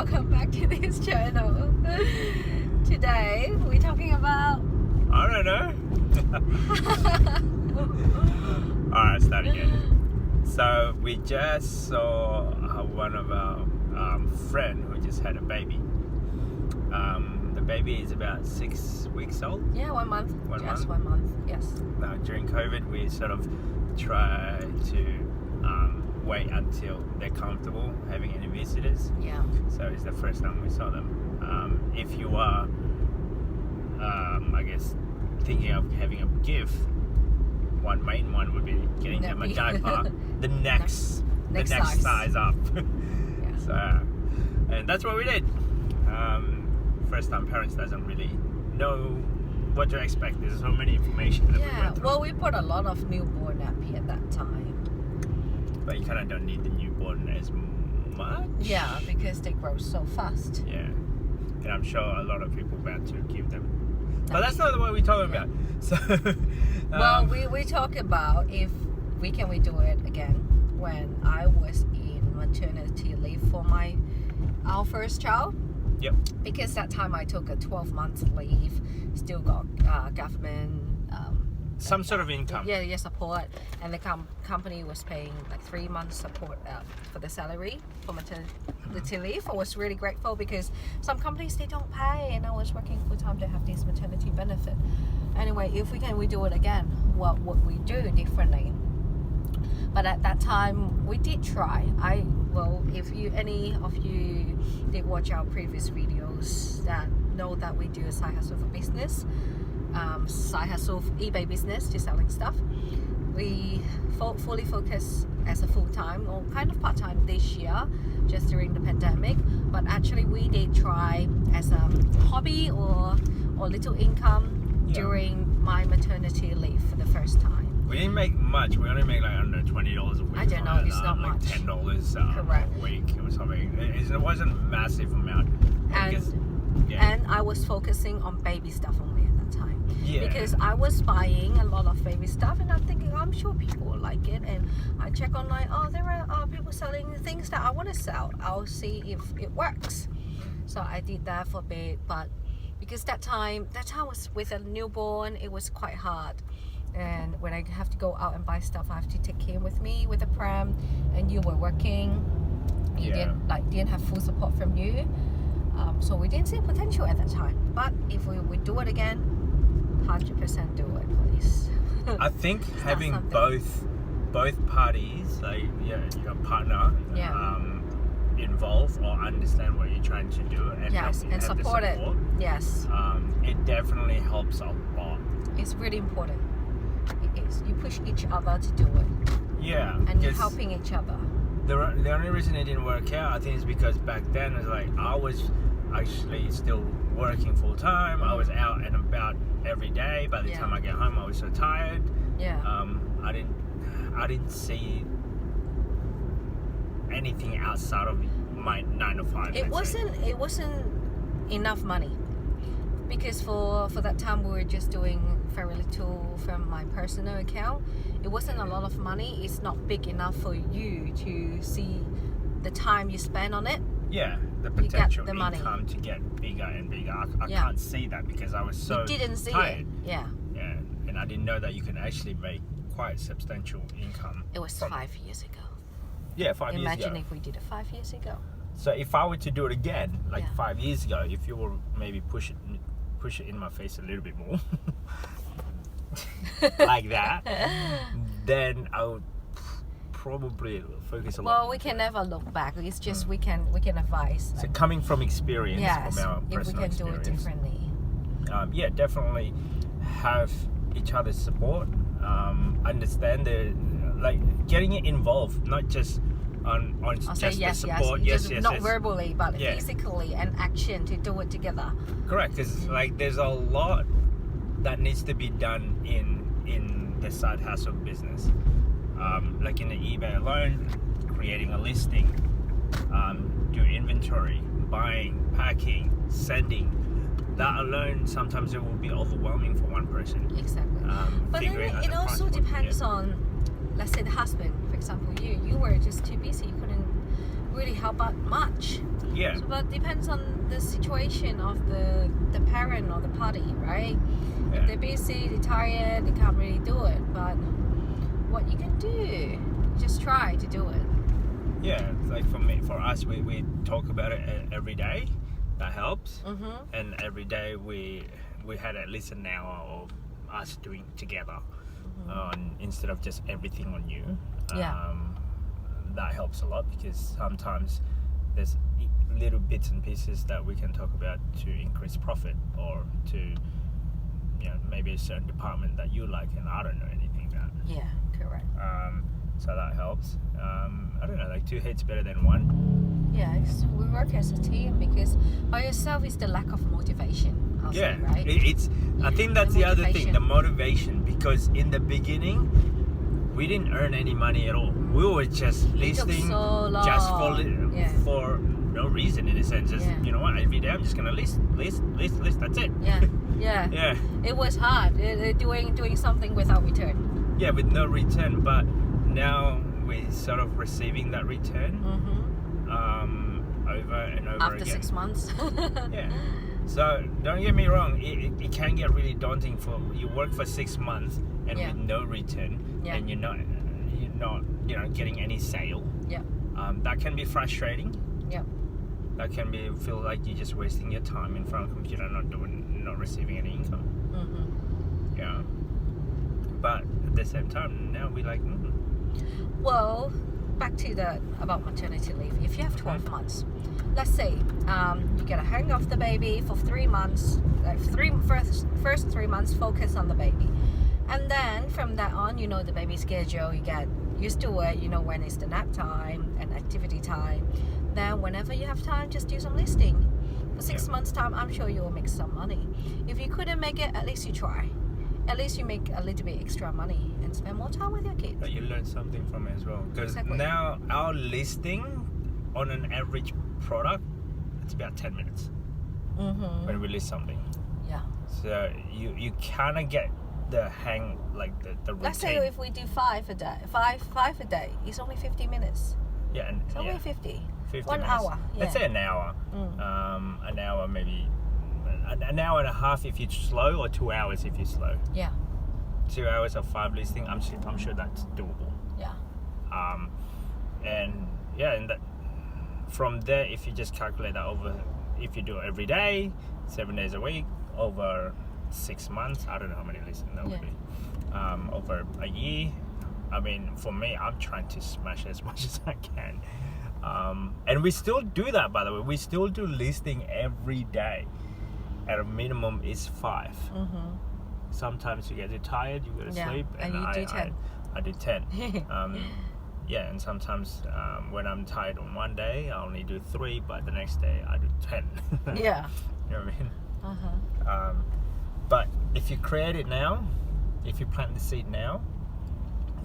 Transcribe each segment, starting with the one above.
welcome back to this channel. Today we're talking about... I don't know. Alright, start again. So we just saw one of our friend who just had a baby. The baby is about 6 weeks old. Yeah, 1 month. 1 Just month. 1 month, yes. Now during COVID we sort of try to wait until they're comfortable having any visitors. Yeah. So it's the first time we saw them. If you are, I guess, thinking of having a gift, one main one would be getting them a diaper. The next size up. Yeah. So, and that's what we did. First time parents doesn't really know what to expect. There's so many information that we Yeah, went through. well, we put a lot of newborn nappy at that time. But you kind of don't need the newborn as much. Yeah, because they grow so fast. Yeah, and I'm sure a lot of people about to give them. But that's not what we're talking about. So, well, we talk about if we do it again when I was in maternity leave for our first child. Yep. Because that time I took a 12-month leave, still got government some sort of income. Yeah, support, and the company was paying like 3 months support for the salary for maternity leave. I was really grateful because some companies they don't pay, and I was working full time to have this maternity benefit. Anyway, if we do it again, what would we do differently? But at that time, we did try. If any of you did watch our previous videos, that know that we do a side hustle for business, side hustle eBay business, just selling stuff. We fully focus as a full-time or kind of part-time this year, just during the pandemic. But actually, we did try as a hobby or little income during my maternity leave for the first time. We didn't make much. We only made like under $20 a week. I don't know. It's not like much. $10 Correct. a week or something. It wasn't a massive amount. And I was focusing on baby stuff only at that time. Yeah. Because I was buying a lot of baby stuff, and I'm thinking I'm sure people will like it. And I check online. Oh, there are people selling things that I want to sell. I'll see if it works. So I did that for a bit, but because that time was with a newborn, it was quite hard. And when I have to go out and buy stuff, I have to take him with me with a pram, and you were working. You didn't have full support from you, so we didn't see potential at that time. But if we would do it again, 100% do it, please. I think having both parties, like your partner, involved or understand what you're trying to do, and support it. Yes, it definitely helps a lot. It's really important. It is. You push each other to do it. Yeah, and you're helping each other. The only reason it didn't work out, I think, is because back then it's like I was actually still working full time. I was out and about every day. By the time I get home, I was so tired. Yeah. I didn't see anything outside of my 9 to 5. It wasn't enough money, because for that time we were just doing very little from my personal account. It wasn't a lot of money. It's not big enough for you to see the time you spend on it. Yeah, the potential income to get bigger and bigger. I can't see that because I was so tired. Yeah, and I didn't know that you can actually make quite substantial income. It was 5 years ago. Yeah, 5 years ago. Imagine if we did it 5 years ago. So if I were to do it again, 5 years ago, if you will maybe push it in my face a little bit more, like that, then I would probably focus a lot. Well, we can never look back. It's just we can advise. So coming from experience, from our if we can do it differently. Definitely have each other's support. Understand getting it involved, not just on just the support. Yes, not verbally, but physically and action to do it together. Correct, because there's a lot that needs to be done in the side hustle business. Like in the eBay alone, creating a listing, do inventory, buying, packing, sending. That alone, sometimes it will be overwhelming for one person. Exactly. But then it also depends on, let's say, the husband. For example, you were just too busy. You couldn't really help out much. Yeah. So, but depends on the situation of the parent or the party, right? Yeah. If they're busy, they're tired, they can't really do it. But what you can do, just try to do it. Yeah, it's like for us, we talk about it every day. That helps. Mm-hmm. And every day we had at least an hour of us doing together, instead of just everything on you. Yeah. That helps a lot, because sometimes there's little bits and pieces that we can talk about to increase profit, or to, you know, maybe a certain department that you like and I don't know anything about. Yeah, correct. So that helps. I don't know, like two heads better than one. Yeah, we work as a team, because by yourself is the lack of motivation. I'll say, right? I think that's the other thing, the motivation, because in the beginning we didn't earn any money at all. We were just listing so long. just for no reason, in a sense. Just, you know what, every day I'm just gonna list, that's it. Yeah. It was hard doing something without return. Yeah, with no return, but now we're sort of receiving that return. Over and over after again. 6 months. Yeah. So don't get me wrong, it can get really daunting for you work for 6 months and with no return, and you're not getting any sale. Yeah. That can be frustrating. Yeah. That can feel like you're just wasting your time in front of a computer, not receiving any income. Yeah. But at the same time, now we like. Well, back to about maternity leave. If you have 12 months, let's say you get a hang of the baby for 3 months, first 3 months focus on the baby, and then from that on, you know the baby schedule, you get used to it, you know when is the nap time and activity time. Then whenever you have time, just do some listing. For 6 months time, I'm sure you will make some money. If you couldn't make it, at least you try. At least you make a little bit extra money and spend more time with your kids. But you learn something from it as well. Because now our listing on an average product, it's about 10 minutes when we list something. Yeah. So you kind of get the hang, like the routine. Let's say if we do 5 a day, five a day, it's only 50 minutes. Yeah, and it's only 50 1 minutes. hour. Yeah. Let's say an hour. An hour maybe. An hour and a half if you're slow, or 2 hours if you're slow. Yeah. 2 hours of 5 listing, I'm sure that's doable. Yeah. And that from there, if you just calculate that over, if you do it every day, 7 days a week, over 6 months, I don't know how many listings that would be. Over a year, I mean, for me, I'm trying to smash as much as I can. And we still do that, by the way. We still do listing every day. At a minimum is 5. Sometimes you get too tired, you go to sleep, and you do 10. I do 10. And sometimes when I'm tired on one day, I only do 3, but the next day I do 10. Yeah. You know what I mean? But if you create it now, if you plant the seed now,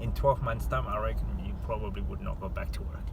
in 12 months time, I reckon you probably would not go back to work.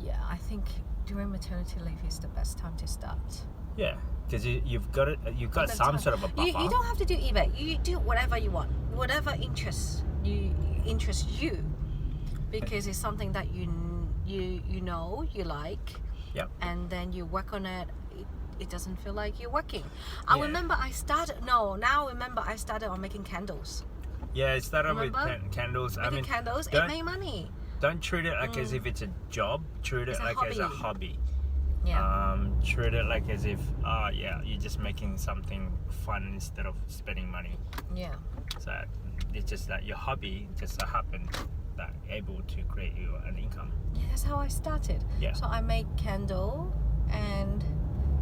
Yeah, I think during maternity leave is the best time to start. Yeah. Because you've got some sort of a buffer. You don't have to do eBay. You do whatever you want, whatever interests you, because it's something that you know you like. Yep. And then you work on it. It doesn't feel like you're working. I remember I started on making candles. Yeah, it started with candles. Making candles, it made money. Don't treat it like as if it's a job. Treat it like as a hobby. Yeah. Treat it like as if, you're just making something fun instead of spending money. Yeah. So it's just that your hobby just so happened that able to create you an income. Yeah, that's how I started. Yeah. So I made candle and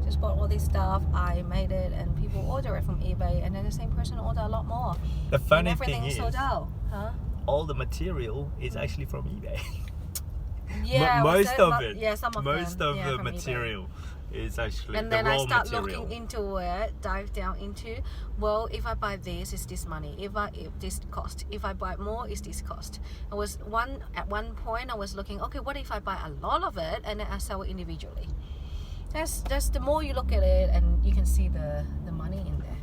just bought all this stuff. I made it and people order it from eBay, and then the same person order a lot more. The funny and thing is, sold out. all the material is actually from eBay. Yeah, most of it. Yeah, some of most them. of the material is actually and the then raw I start material. looking into it, dive down into, well, if I buy this, is this money? If this cost? If I buy more, is this cost? At one point I was looking, okay, what if I buy a lot of it and then I sell it individually? That's the more you look at it, and you can see the money in there.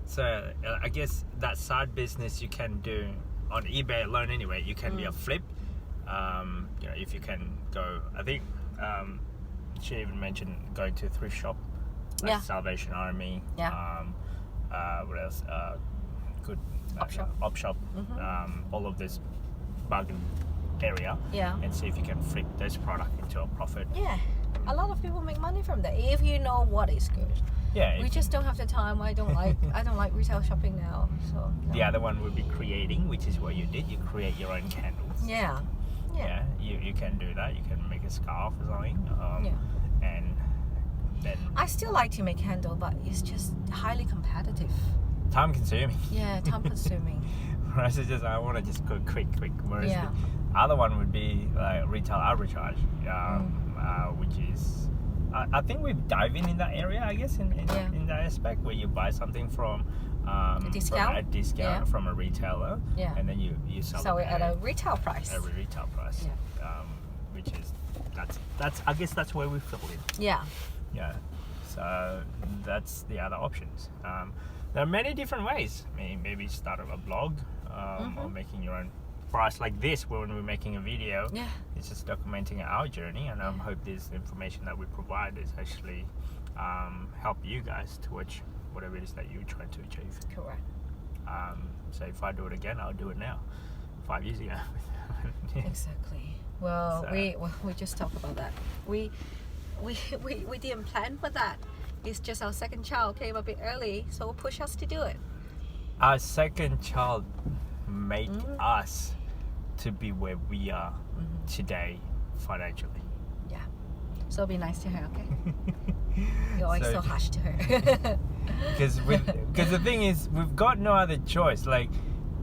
So I guess that side business you can do on eBay alone anyway. You can be a flip. If you can go, I think she even mentioned going to a thrift shop, like Yeah. Salvation Army. Yeah. What else? Good. Op shop. Op shop. All of this bargain area. Yeah. And see if you can flip this product into a profit. Yeah. A lot of people make money from that if you know what is good. Yeah. We just don't have the time. I don't like retail shopping now. So no. The other one would be creating, which is what you did. You create your own candles. Yeah. Yeah. You can do that. You can make a scarf or something. And then I still like to make candle, but it's just highly competitive. time consuming. Yeah, time consuming. Whereas it's just I want to just go quick. Whereas Yeah. the other one would be like retail arbitrage, which is I think we've dived in that area, I guess, in that aspect where you buy something from A discount? Yeah. from a retailer, Yeah. and then you sell it at a retail price. at a retail price, which is that's I guess that's where we fill in. Yeah. Yeah, so that's the other options. There are many different ways. Maybe start a blog or making your own. For us, like this, when we're making a video, Yeah. it's just documenting our journey, and I hope this information that we provide is actually help you guys towards whatever it is that you're trying to achieve. Correct. So if I do it again, I'll do it now. 5 years ago. Exactly. Well, So- we just talked about that. We didn't plan for that. It's just our second child came a bit early, so it pushed us to do it. Our second child made us to be where we are today financially. Yeah. So be nice to her, okay? You're always so So- harsh to her. Because the thing is, we've got no other choice. Like,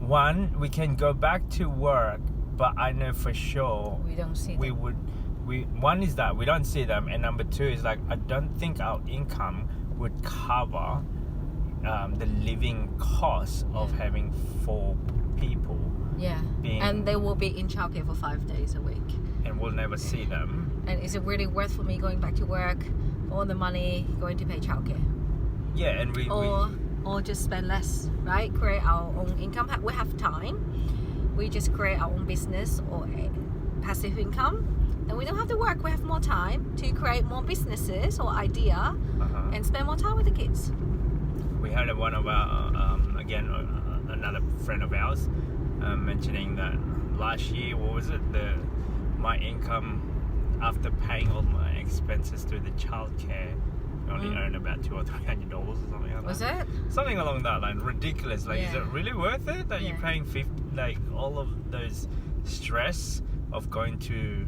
one, we can go back to work, but I know for sure We don't see we them. would. One is that we don't see them, and number two is like I don't think our income would cover the living cost of having 4 people, Yeah. And they will be in childcare for 5 days a week. and we'll never see them. And is it really worth for me going back to work, all the money going to pay childcare? Yeah, and we Or just spend less, right? Create our own income. We have time. We just create our own business or a passive income. And we don't have to work. We have more time to create more businesses or idea and spend more time with the kids. we had one of our another friend of ours mentioning that last year, what was it, my income after paying all my expenses through the childcare only earned about $200 or $300 or something like that. Was it? Something along that line. Ridiculous. Like, is Yeah. it really worth it that you're Yeah. paying all of those stress of going to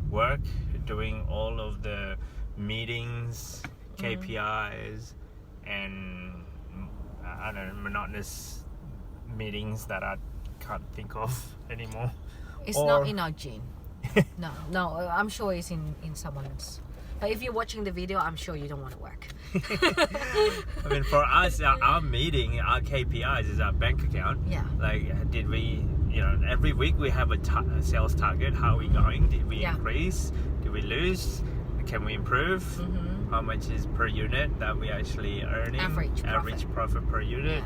work, doing all of the meetings, KPIs, and I don't know, monotonous meetings that I can't think of anymore. It's Or- not in our gene. No, I'm sure it's in someone's. But if you're watching the video, I'm sure you don't want to work. I mean, for us, our meeting, our KPIs is our bank account. Yeah. Like, did we, every week we have a sales target. How are we going? Did we Yeah. increase? Did we lose? Can we improve? How much is per unit that we actually earning? Average profit per unit.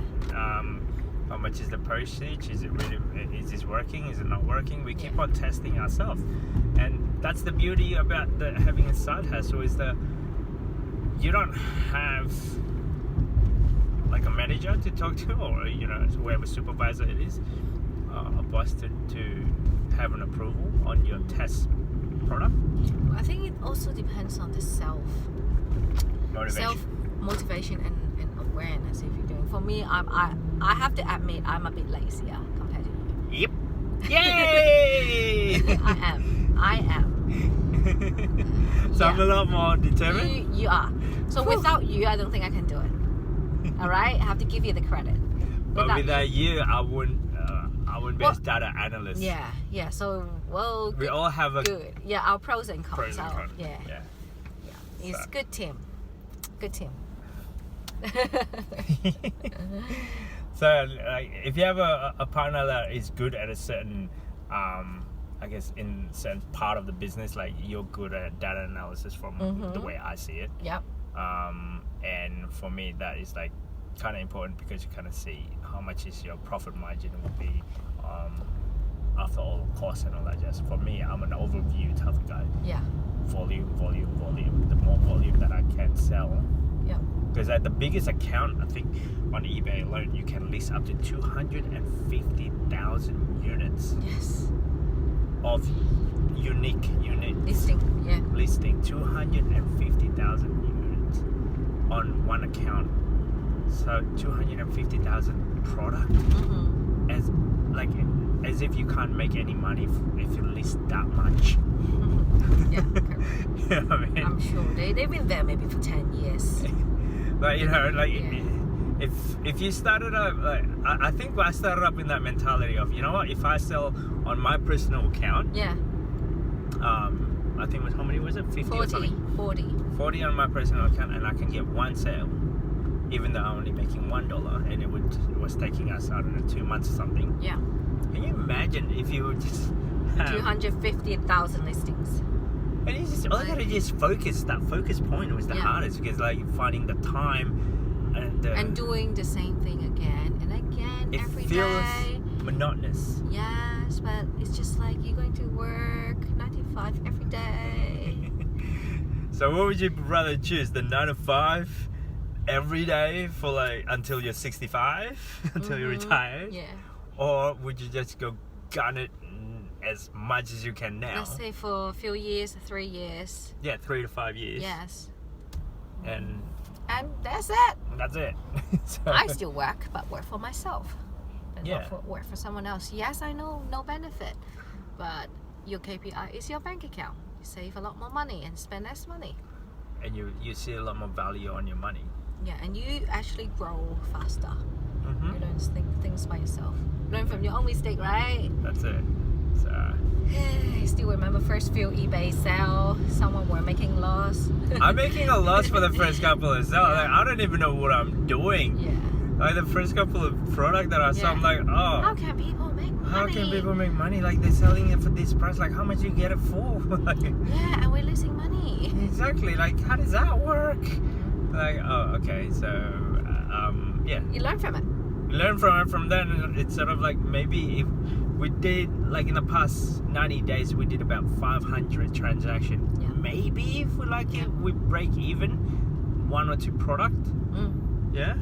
How much is the postage? Is this working? Is it not working? We keep on testing ourselves, and that's the beauty about having a side hustle is that you don't have like a manager to talk to, or whoever supervisor it is, a boss to have an approval on your test product. I think it also depends on the Motivation. motivation and awareness. If you're doing, for me, I have to admit I'm a bit lazier compared to you. Yep. Yay! I am. So I'm a lot more determined. You are. So without you, I don't think I can do it. All right, I have to give you the credit. But without you, I wouldn't be a data analyst. Yeah. So We all have a good. Yeah, our pros and cons. pros and cons. Yeah. It's So- good team. Good team. So, like, if you have a partner that is good at a certain, I guess, in certain part of the business, like you're good at data analysis from the way I see it. Yep. And for me, that is like kind of important because you kind of see how much is your profit margin will be after all costs and all that jazz. For me, I'm an overview type of guy. Yeah. Volume. The more volume that I can sell. Yeah. Because at the biggest account, I think on eBay alone, you can list up to 250,000 units Yes. of unique units. Listing. Yeah. Listing 250,000 units on one account. So 250,000 product Mm-hmm. as if you can't make any money if you list that much. Yeah. Correct. You know what I mean? I'm sure they've been there maybe for 10 years. Like, you know, like Yeah. if you started up, like I think I started up in that mentality of, you know what, if I sell on my personal account, Yeah. I think it was, how many was it, 50 or 40. something? 40 on my personal account, and I can get one sale, even though I'm only making $1, and it was taking us, I don't know, 2 months or something. Yeah. Can you imagine if you would just have, 250,000 listings. and you just, all you gotta just focus. That focus point was the Yeah. hardest, because like finding the time And doing the same thing again and again it every feels day. monotonous. Yes, but it's just like you're going to work 9 to 5 every day. So what would you rather choose, the 9 to 5 every day for like until you're 65, until you're retired, Yeah. or would you just go gun it as much as you can now? Let's say for a few years, 3 years. Yeah, 3 to 5 years. Yes. And And that's it. that's it. So, I still work, but work for myself. And Yeah. not work for someone else. Yes, I know, no benefit. But your KPI is your bank account. You save a lot more money and spend less money. and you see a lot more value on your money. Yeah, and you actually grow faster. Mm-hmm. You don't think things by yourself. Learn from your own mistake, right? That's it. So I still remember first few eBay sale, someone were making loss. I'm making a loss for the first couple of sales. Like, I don't even know what I'm doing. Yeah. Like the first couple of product that I saw, I'm like, oh, How can people make money? how can people make money? Like they're selling it for this price. Like how much you get it for? Like, Yeah, and we're losing money. exactly. Like how does that work? Like oh, okay. So yeah, You learn from it. learn from it. From then, it's sort of like maybe if we did like in the past 90 days, we did about 500 transactions. Yeah. Maybe if we like it, we break even 1 or 2 product. Mm. Yeah.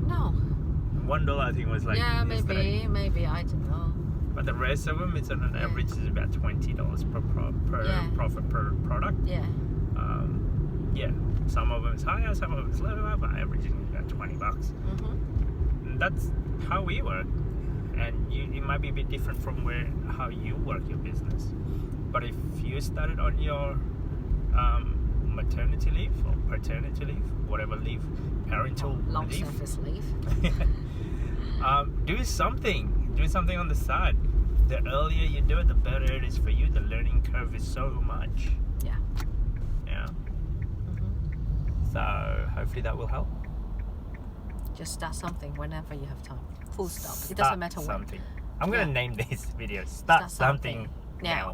No. $1 I think was like Yeah, yesterday. maybe, I don't know. But the rest of them, it's on an average is about $20 per Yeah. profit per product. Yeah. Yeah, some of them is higher, some of them is lower, but averaging about $20. Mm-hmm. And that's how we work. And it might be a bit different from how you work your business. But if you started on your maternity leave or paternity leave, whatever leave, parental Long leave, surface leave. do something on the side. The earlier you do it, the better it is for you. The learning curve is so much. Yeah. Yeah. Mm-hmm. So hopefully that will help. Just start something whenever you have time. Full stop. It Start doesn't matter when. something. I'm gonna Yeah. name this video Start Something Now.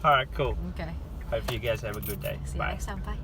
Alright, cool. Okay. Hope you guys have a good day. See you Bye. next time. Bye.